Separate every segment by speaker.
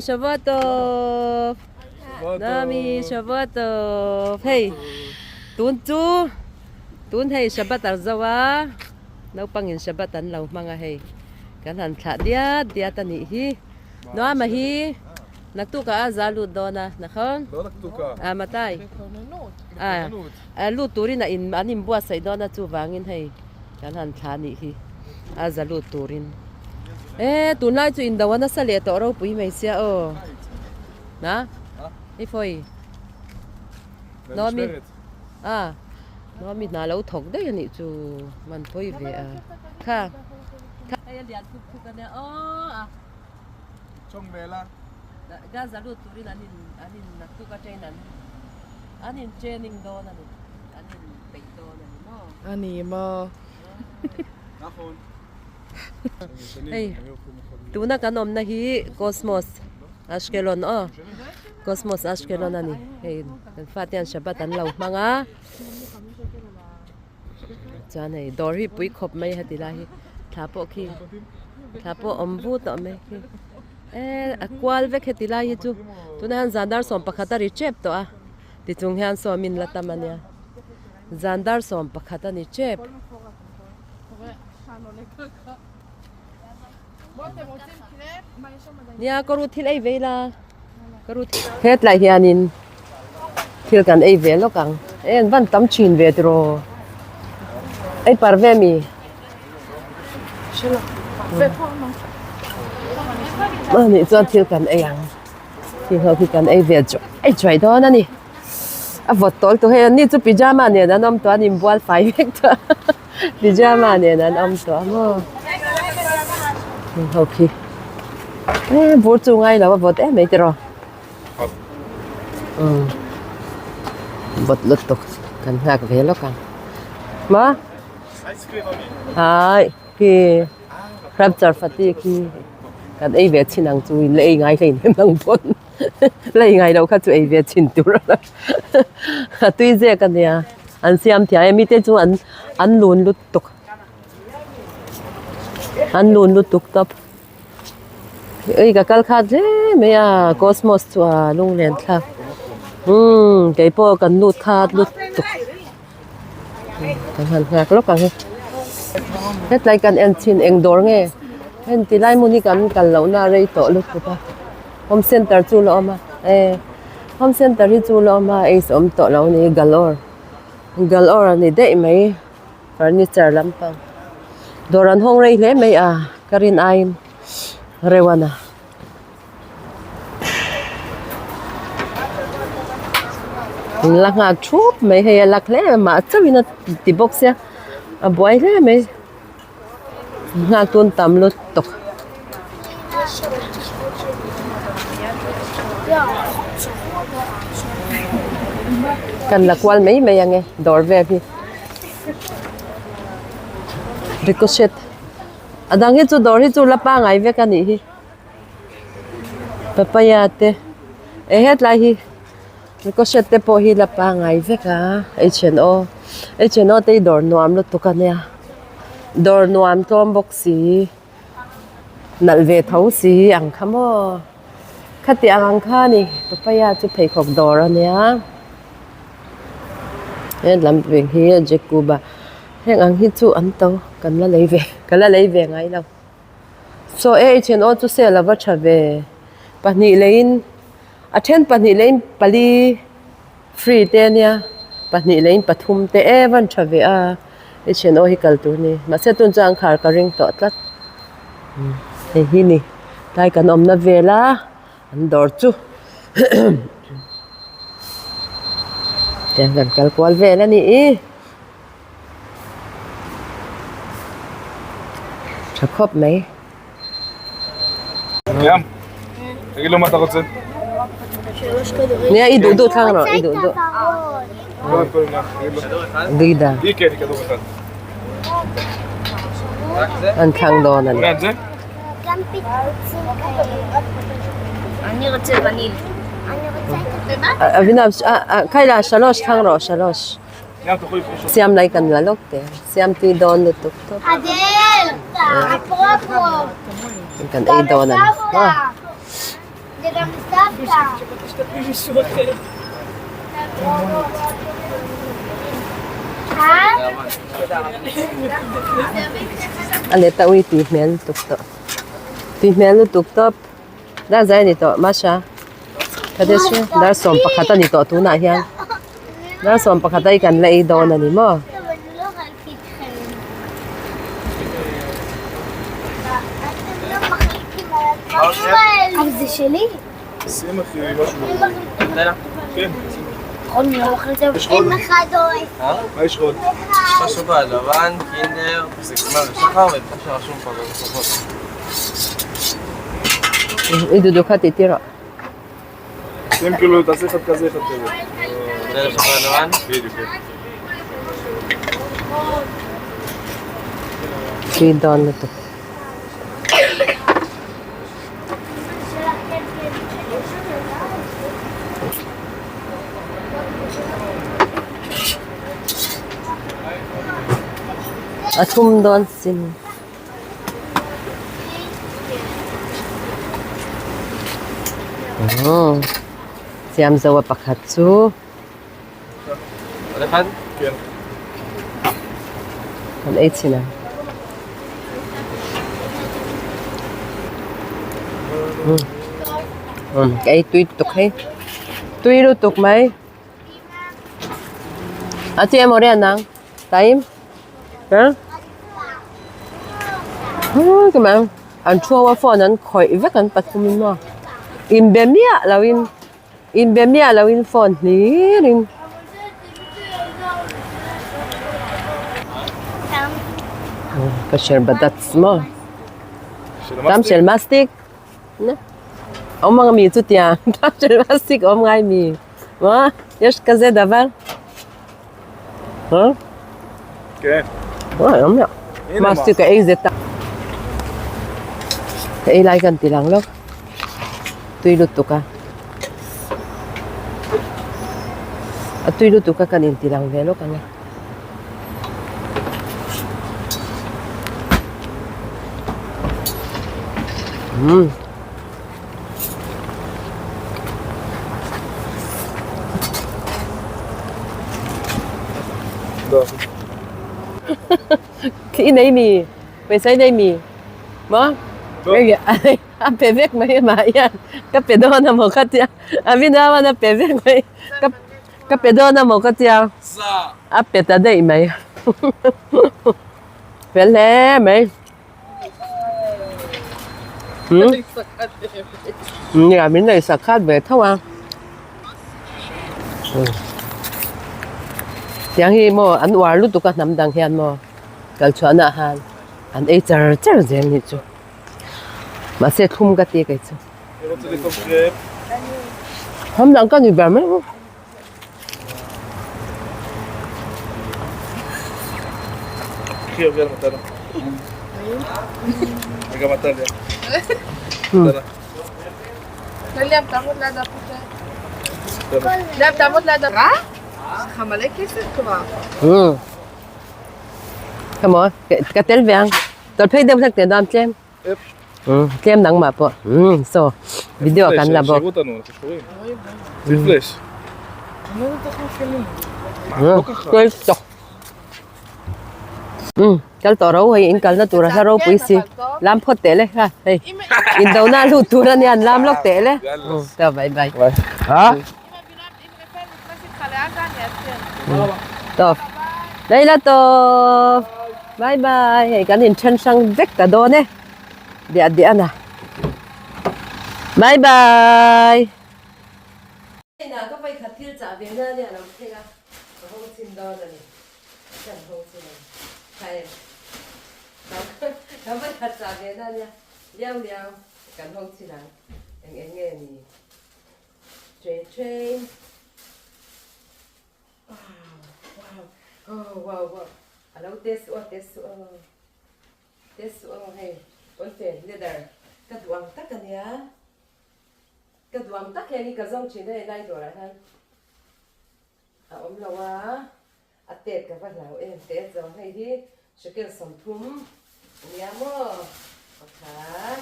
Speaker 1: שבוע טוב. נעמי, שבוע טוב. היי, Tun hay Shabbat arzawa. Nau pangin Shabbat an lau mga hay. Kanan ka dia tani hi. No ama hi. Nagtuka zalu dona nakon.
Speaker 2: לא נקטוקה.
Speaker 1: Matay. Lutturin na inbuatsaih dona țawngtaipui hay. Kanan ka ni hi. Lutturin. Tunay tu indonaa na sa leto raw pui may siya oh. Na? Ifoy. No mi. Nó mình nà lâu thọc đấy nhỉ chú mình thôi về kha hay liệt cục cái này
Speaker 2: trong về là
Speaker 1: Gaza lutturin anin naktu ka chain anin training do na anin pay do na no
Speaker 3: Ani mo.
Speaker 2: נכון.
Speaker 1: hey tu na kanom na hi Cosmos Ashkelon Cosmos Ashkelon ani hey fatian Shabbat an law mga Chan này đori bụi khop mấy hạt tila hi thả bộ ombu tọ mấy hi qual vek hạt tila hi chu tu na han zandar som pakhata ri chep to ti chung han so min latamania zandar som pakhata ni chep nia ko ru thil ei vela ko ru het lai hianin thil kan ei ve lo kang van tam chin ve tro ai parve mi ni chuan thil kan ei ang thil kan ei ve chu ai choi do na ni vot tol to he ni chu pijama ne na nom to anim bual fai vek to pijama ne na nom to mo okay vot chu ngai la vot mai tro vot lut to kan hak ve lo kan ma Hai, ki crab charfati ki kan ei ve chinang chu lei ngai lein nang pon lei ngai lo kha chu ei ve chin tu ra tui je kan ya an siam thia mi te chu an lun lut tuk top ei ka kal kha je me ya Cosmos chu lung len thla kai po kan lut kha lut tuk kan han ngak lo kan hết lại cần ăn chín anh đor nghe anh tí lại muốn đi cần lâu na rây tổ lúc của ta home center chú lo mà home center đi chú lo mà ấy sớm tổ lâu này galore này đấy mấy furniture lắm bằng đồ ăn hong rây lấy mấy karin aim rewana lạc ngạc chút mấy hay lạc lẽ mà chắc vì nó tí bốc xe buổi lẽ mấy ngạc tuôn tầm lút tục cần là quan mấy mấy nghe đổ về đi ricochet đang hết chỗ đổ hết chỗ lắp ba ngày về cái này papaya te hết lại hi ricochet te po hi lắp ba ngày về cả H&O te đổ nuam lút tục cái này đor nuam tom boxi nal ve thau si ang khamo khati ang kha ni papaya chu phei khok dor ania lam ve hi jacuba heng ang hi chu an to kan la lei ve ngai lo so H&O chu se la va tha ve pani lein athen pani lein pali free te nia pani lein pathum te evan tha ve H&O hi kaltu ni ma se tun chang khar ka ring to tlat hi ni tai kan om na vela an dor chu ten kan kal kwal vela ni khop mai
Speaker 2: ים, תגיד לו מה אתה רוצה.
Speaker 1: nia idu thang ro idu
Speaker 2: קודם כל, תגיד לו.
Speaker 1: gida
Speaker 2: היא כן, היא כדור אחד.
Speaker 1: an thang do na
Speaker 2: אולי את זה?
Speaker 4: גם פיצוצים כאלה. אני רוצה וניל. אני רוצה
Speaker 1: אבינב קיילה שלוש thang ro שלוש
Speaker 2: ים, תאכלי לפני
Speaker 1: siam lai kan la lok te siam ti don lu tuk tuk
Speaker 4: אדל! אפרופו!
Speaker 1: kan ei do na
Speaker 4: זה גם סבתא.
Speaker 3: שתשתתפי מישהו אחר.
Speaker 1: Ale tawi tihmel tukto. Tihmel tukto. Da zai ni to masha. Kada shi dar som pakata ni to tuna hian. Dar som pakata ikan lai do na ni mo.
Speaker 4: אבל זה שלי.
Speaker 2: שים אחי משהו. כן.
Speaker 4: אין לך דורס.
Speaker 2: מה יש עוד?
Speaker 5: יש לך שוקולד לבן, קינדר, סיסמה ושחר ואת מה שרשום פה בסופות.
Speaker 1: Idu dukati tira.
Speaker 2: שים כאילו תעשה אחד כזה אחד כזה.
Speaker 5: זה לשוקולד לבן?
Speaker 2: בדיוק.
Speaker 1: Kidon na to. Atum don sin. Siam zawa pakatsu.
Speaker 5: עוד אחד?
Speaker 2: כן.
Speaker 1: An eitzina. Cái tuy tục hay. Tuy lu tục mấy. À chị em ở đây nè. Time. Hả? Cái mà anh chua qua phone anh khỏi vết anh bắt của mình mà. In bemia là in phone ní rin. Kasher badat mo. Tam shel mastic. Ne? Ông mga mi chút ya. Tam shel mastic ông ngay mi. מה? יש כזה דבר?
Speaker 2: כן.
Speaker 1: וואי, לא מלא. מה עשו כאיזה טעם? כאילי כאן תילang lo. Tuy luto ka. At tuy luto ka kanin tilang velo ka na.
Speaker 2: Đó.
Speaker 1: Cái này mì, mày thấy đây mì, má? Cái anh bẻ vét mấy mà ya, cái bẻ đó nó một cái gì, anh biết đâu nó bẻ vét mấy, cái bẻ đó nó một cái gì, anh bẻ ta đây mấy, bẻ lẹ mấy, nhà mình này sạc khát về thâu à. Yang hi mo an war lu tu ka nam dang hian mo kal chona han an ei char char zen ni chu ma se thum ka te kai chu
Speaker 2: אני רוצה לקרוא קרפ.
Speaker 1: ham dang ka ni ba me
Speaker 2: קחי אביא על מתנה. וגם אתה ליה. מתנה.
Speaker 3: ליאם, תעמוד ליד הפוטה. ליאם, תעמוד ליד הפוטה. יש לך מלא כסף כבר.
Speaker 1: Come on, cái tên vàng. Tôi thấy đem sang tiền đam chem. Chem nắng mà po. So, video kan là bo.
Speaker 2: שיראו אותנו, אנחנו קוראים. זה פלאש.
Speaker 3: אני לא בטוחה שלי.
Speaker 2: לא ככה.
Speaker 1: Tôi chọc. Cái tàu rau hay in cái nó tụi ra rau bụi xì. Làm phốt tệ lên ha. Hey. Indonaa lutturin yan làm lóc tệ lên. Tao bye bye.
Speaker 2: hả?
Speaker 1: Tốt. Đây là tốt. Bye bye. Hãy gắn hình chân sang vết cả đồ nè. Đẹp đẹp nè. Bye bye. Đây là các bạn thật thiên trả về nơi này làm thế nào? Không xin đâu này. Chẳng không xin này. Thầy. Các bạn thật trả về nơi này. Liao liao. Chẳng không xin nào. Em nghe nè. Train train. Oh, wow, wow. Hello, this hey, okay, leather. Kaduang tak kanya. Kaduang tak yani kazong chine nai do ra han. Lawa. Atet ka va law em tet zo hey hi. Shekel som thum. Niamo. Okay.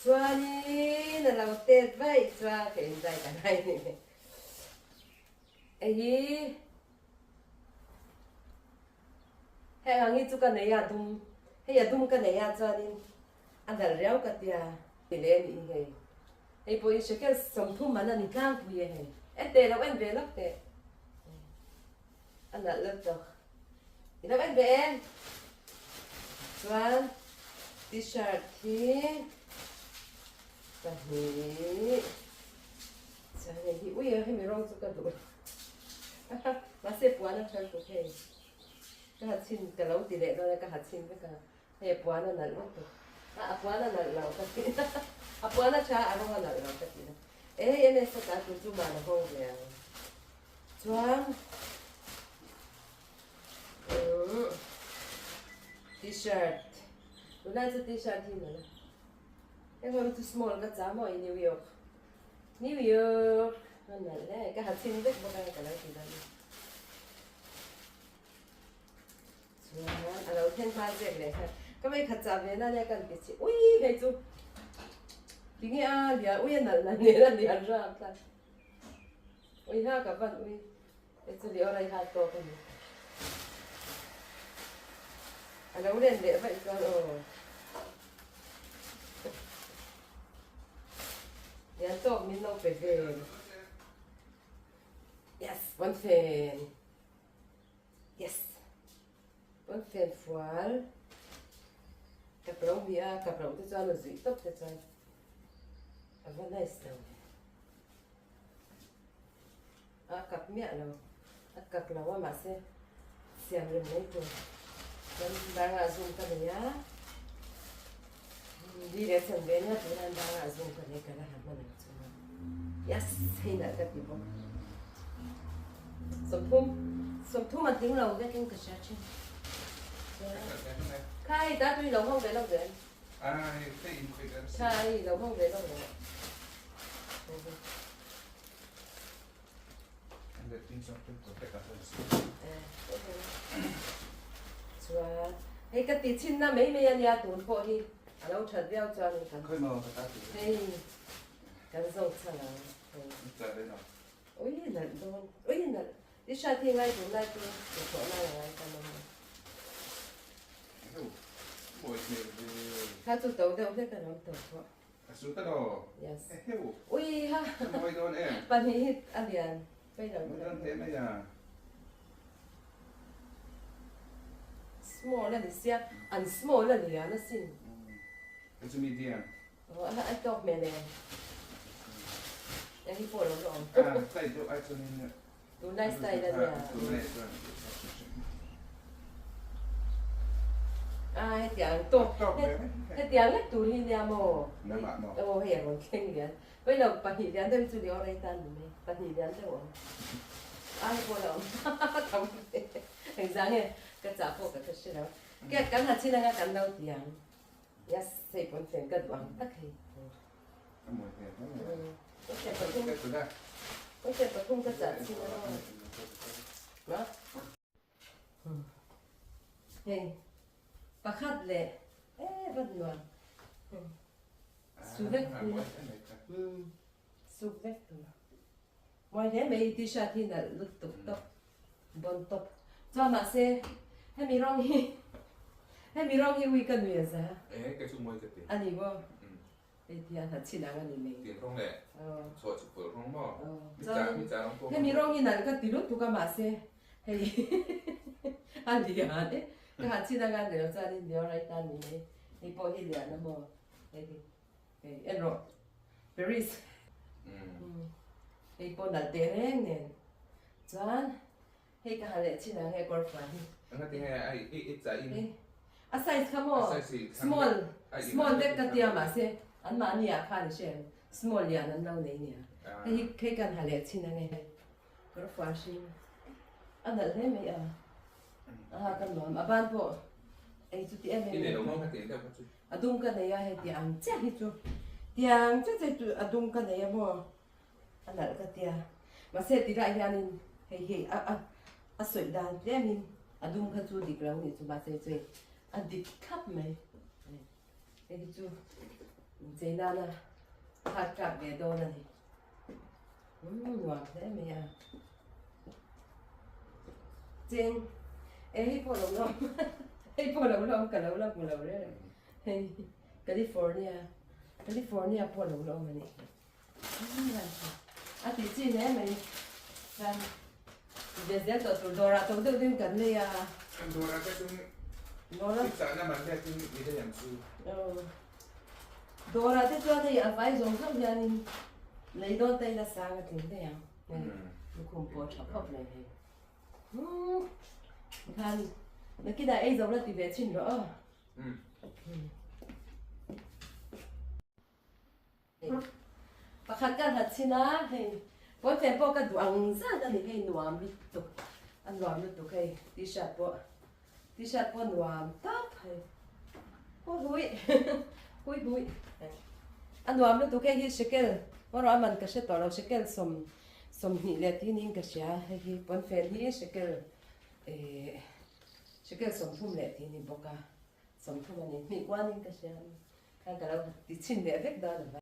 Speaker 1: Chuani na lâu tết vậy cho cái dài cả này ấy hay hàng ít chút cái này à đun hay là đun cái này à cho nên anh đã réo cái tia để lên đi ngay ấy bây giờ cái sống thùng mà nó đi căng vui hay em để đâu em về lắm thế anh đã lấp được thì đâu em về Chuan t-shirt thì cái này cái này thì ui hay mình rong chút cái đồ mà xếp quá nó chơi cũng hay cái hạt xin cái lâu tỷ lệ đó là cái hạt xin với cái hay quá nó nở lắm rồi quá nó nở lâu cái gì quá nó cha nó nở lâu cái gì ấy em sẽ cả tụi chúng mà nó không về Chuan t-shirt lúc này cái t-shirt thì nữa em gọi too small cái giá mọi New York nó nở đấy cái hạt xin rất bao cái này thì đó à lâu thêm pha dệt này cái mấy hạt giá về nó 약간 cái ui cái chú tiếng à liền ui nở liền ra ta ui ha các bạn ui cái chú liền ở đây hạt to cái này à lâu lên để vậy cho Yan to, mình đâu phải về. Yes, one fan. Yes. One fan fual. Cặp rong bia, cặp rong tôi cho nó dễ tóc thế cho. À, vẫn nice đâu. À, cặp mẹ đâu. À, cặp nào mà sẽ xem lên mấy thôi. Nên đang dùng cái này á. Đi đến sân bay nhá, tôi đang dùng cái này cái là hàm này. Yes, hay là cái gì không? Sớm thum mà tiếng lầu cái kinh cái sao chứ? Khai ta tôi lầu không để lầu để.
Speaker 2: Ah, cái in cái đó.
Speaker 1: Khai lầu không để lầu để.
Speaker 2: And the things of the protect us.
Speaker 1: Chua, hay cái tí chín na mấy anh ya tuần phố đi, à lâu chợt đeo cho nên
Speaker 2: Khơi mờ cái ta thì.
Speaker 1: Hey, cái dòng sao nào?
Speaker 2: Giờ đây nào.
Speaker 1: Ôi nè luôn, ôi nè, đi xa thiên ngay cũng lại tôi, tôi chỗ này là cái
Speaker 2: Hello. Boy này thì.
Speaker 1: Khá tụt đầu đâu thế cái nó tụt quá.
Speaker 2: Asuta đó.
Speaker 1: Yes.
Speaker 2: Hello.
Speaker 1: Ui ha.
Speaker 2: Boy don em.
Speaker 1: Bạn hít ăn liền, bây giờ.
Speaker 2: Boy don thế này à.
Speaker 1: Small là gì xia, ăn small là gì à nó xin.
Speaker 2: It's a medium.
Speaker 1: Anh đọc mẹ nè. Yang hipo đâu rồi.
Speaker 2: Ah, tay do ai cho nên.
Speaker 1: Tụi này style là gì à? À, hết tiếng to, hết tiếng hết tụi hình nhà mồ. Ô, hết rồi kinh liền. Bây giờ bạn hình liền tôi chú liều đây tan rồi, bạn hình liền tôi ổn. Ai có đâu, không. Hình dáng này, cái giá phố cái gì đó. Cái cắn hạt chín là cắn đâu tiếng. Yes, xây bốn tiền cất vàng tắc hình. Có thể phải không cái giá chín đó. Đó. Hey. Pakat le, vẫn ngon. Suvek luôn. Suvek luôn. Ngoài thế mấy t-shirt thì là lụt tục tóc, bon tóc. Cho mà xe, hay mi rong hi uy cần người sao?
Speaker 2: Cái số mới cái gì?
Speaker 1: Anh đi vô. Thì anh thật xin anh đi này.
Speaker 2: Tiền không lệ. Số chụp bự không bỏ. Mi trả không có.
Speaker 1: Hay mi rong hi là cái tí lụt tụi mà xe. Hay anh đi à đấy. cái hạt chi đang ăn để cho nên nhớ lại tan này thì bỏ đi liền nó mò đây thì em rồi Paris thì bỏ đặt tiền nè chán hay cái hạt lệ chi đang hay còn phải
Speaker 2: anh thấy hay ít trái in
Speaker 1: a size come small đẹp cái tiệm mà xem anh mà anh nhà khá là xem small nhà anh đâu này nè cái cái hạt lệ chi đang hay còn phải xem anh đã thấy mấy à cái món à ban bộ ấy chú em
Speaker 2: cái này nó không phải tiền đâu chú
Speaker 1: à đúng cái này hay tiền chắc hết chú tiền chắc chú à đúng cái này mà anh đã cái tiền mà sẽ đi lại nhà nên hay à sợi đàn thế mình à đúng cái chú đi cái này chú mà sẽ chơi anh đi khắp mấy ấy chú chơi na hạt กลับเบโดนั่นนี่หวานได้ไหมอ่ะจริงให้พอลงให้พอลงกันแล้วกูเราเลยให้แคลิฟอร์เนียพอลงมันนี่อาทิตย์ที่ไหนมันกันเดี๋ยวตัวโดราตัวเดิมกันเลยอ่ะ
Speaker 2: Andorra que es un...
Speaker 1: Dora
Speaker 2: Sana manera que mira yang su.
Speaker 1: Dora te cho thì ở vai giống không giờ nên lấy đôi tay là sao cái tiếng đấy à? Nó không có chọc hộp này này. Than nó cái đại ấy giống là tùy về chuyện nữa. Và khát cả thật xin á thì có thể bỏ cái đoạn ra ra thì hay nuam lụt tục ăn nuam lụt tục hay t-shirt bỏ nuam tóc hay hui ăn nuam lụt tục hay hi shekel mà rồi mình cái sẽ tỏ lâu shekel som nhị lệ thì nín cái sẽ hay bọn phèn hi shekel som phum lệ thì nín bọc cả som phum anh nín quan nín cái sẽ cái lâu thì xin lệ vết đó